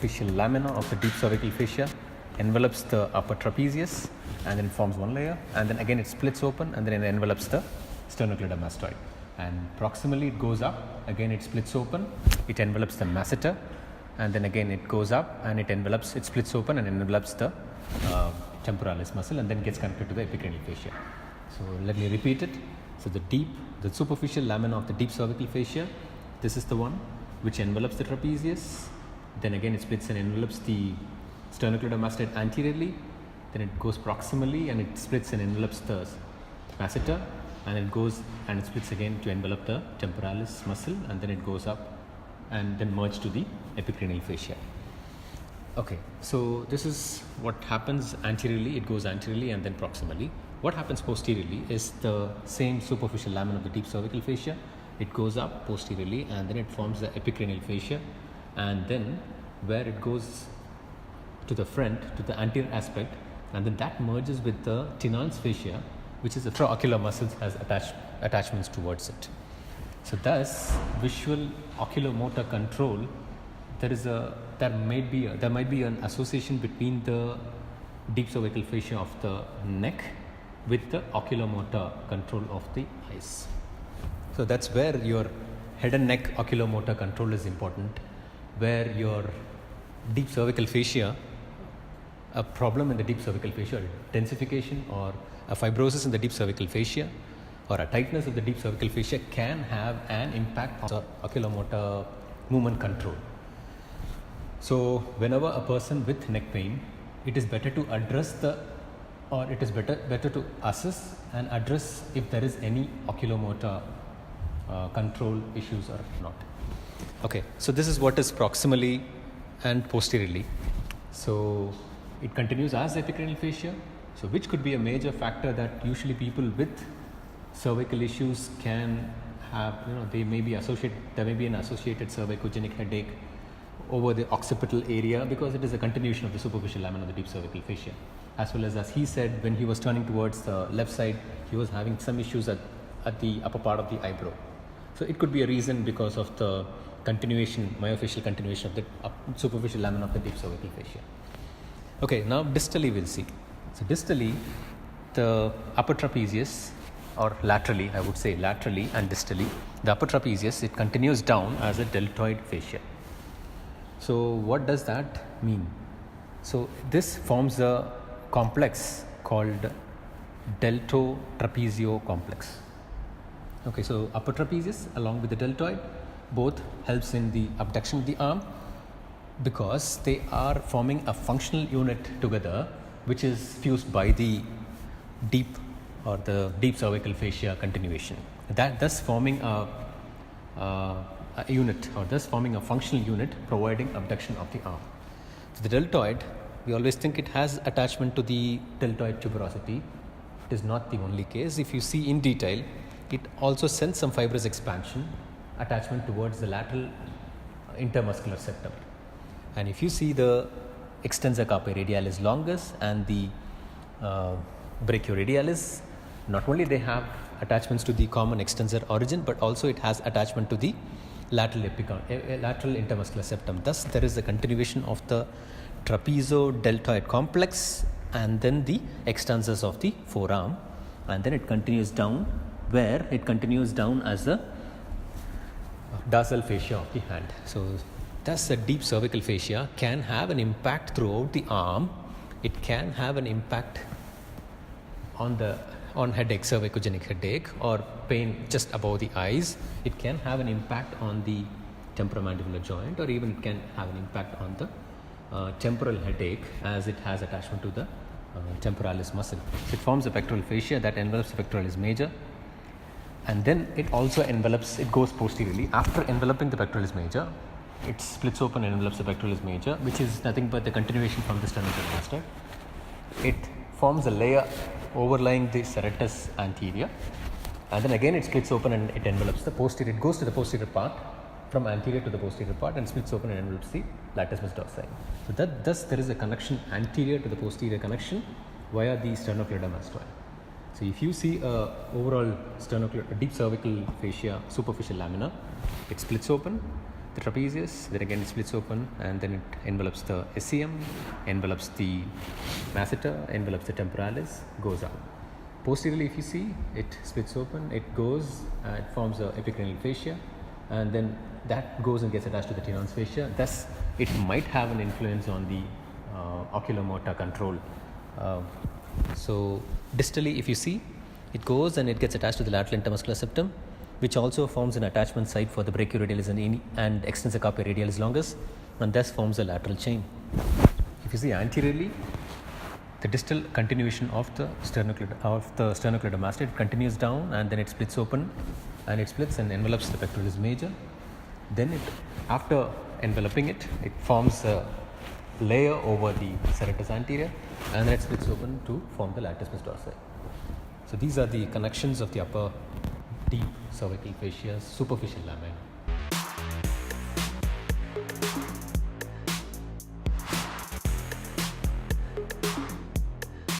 superficial lamina of the deep cervical fascia envelops the upper trapezius, and then it forms one layer, and then again it splits open, and then it envelops the sternocleidomastoid. And proximally it goes up, again it splits open, it envelops the masseter, and then again it goes up and it splits open and envelops the temporalis muscle, and then gets connected to the epicranial fascia. So let me repeat it. So the superficial lamina of the deep cervical fascia, this is the one which envelops the trapezius, then again it splits and envelopes the sternocleidomastoid anteriorly, then it goes proximally and it splits and envelopes the masseter, and it goes and it splits again to envelop the temporalis muscle, and then it goes up and then merge to the epicranial fascia. Okay, so this is what happens anteriorly. It goes anteriorly and then proximally. What happens posteriorly is the same superficial lamina of the deep cervical fascia. It goes up posteriorly and then it forms the epicranial fascia, and then where it goes to the front, to the anterior aspect, and then that merges with the Tenon's fascia, which is the retroocular muscles, has attachments towards it. So thus, visual oculomotor control, there might be an association between the deep cervical fascia of the neck with the oculomotor control of the eyes. So that's where your head and neck oculomotor control is important, where your deep cervical fascia, a problem in the deep cervical fascia, densification or a fibrosis in the deep cervical fascia or a tightness of the deep cervical fascia can have an impact on oculomotor movement control. So whenever a person with neck pain, it is better to address it is better to assess and address if there is any oculomotor control issues or not. Okay, so this is what is proximally and posteriorly. So it continues as epicranial fascia, so which could be a major factor that usually people with cervical issues can have. There may be an associated cervicogenic headache over the occipital area, because it is a continuation of the superficial lamina of the deep cervical fascia. As well as he said, when he was turning towards the left side, he was having some issues at the upper part of the eyebrow. So it could be a reason because of the myofascial continuation of the superficial lamina of the deep cervical fascia. Okay, now distally we'll see. So distally, the upper trapezius, or laterally, I would say laterally and distally, the upper trapezius, it continues down as a deltoid fascia. So what does that mean? So this forms a complex called deltotrapezio complex. Okay, so upper trapezius along with the deltoid both helps in the abduction of the arm, because they are forming a functional unit together, which is fused by the deep cervical fascia continuation. That thus forming a unit, or thus forming a functional unit providing abduction of the arm. So the deltoid, we always think it has attachment to the deltoid tuberosity. It is not the only case. If you see in detail, it also sends some fibrous expansion attachment towards the lateral intermuscular septum. And if you see the extensor carpi radialis longus and the brachioradialis, not only they have attachments to the common extensor origin, but also it has attachment to the lateral intermuscular septum. Thus, there is a continuation of the trapezo-deltoid complex and then the extensors of the forearm, and then it continues down, where it continues down as the dorsal fascia of the hand. So thus the deep cervical fascia can have an impact throughout the arm. It can have an impact on headache, cervicogenic headache, or pain just above the eyes. It can have an impact on the temporomandibular joint, or even it can have an impact on the temporal headache, as it has attachment to the temporalis muscle. So it forms a pectoral fascia that envelops the pectoralis major, and then it also it goes posteriorly. After enveloping the pectoralis major, it splits open and envelops the pectoralis major, which is nothing but the continuation from the sternocleidomastoid. It forms a layer overlying the serratus anterior, and then again it splits open and it envelops the posterior. It goes to the posterior part, from anterior to the posterior part, and splits open and envelops the latissimus dorsi. So thus there is a connection anterior to the posterior connection via the sternocleidomastoid. So if you see overall deep cervical fascia superficial lamina, it splits open, the trapezius, then again it splits open and then it envelops the SCM, envelops the masseter, envelops the temporalis, goes up. Posteriorly, if you see, it splits open, it goes, it forms a epicranial fascia, and then that goes and gets attached to the Tenon's fascia. Thus, it might have an influence on the oculomotor control. So, distally, if you see, it goes and it gets attached to the lateral intermuscular septum, which also forms an attachment site for the brachioradialis and extends the carpi radialis longus, and thus forms a lateral chain. If you see anteriorly, the distal continuation of the sternocleidomastoid continues down and then it splits open and it splits and envelops the pectoralis major. Then after enveloping it, it forms a layer over the serratus anterior and then it splits open to form the latissimus dorsi. So these are the connections of the upper deep cervical fascia superficial lamina.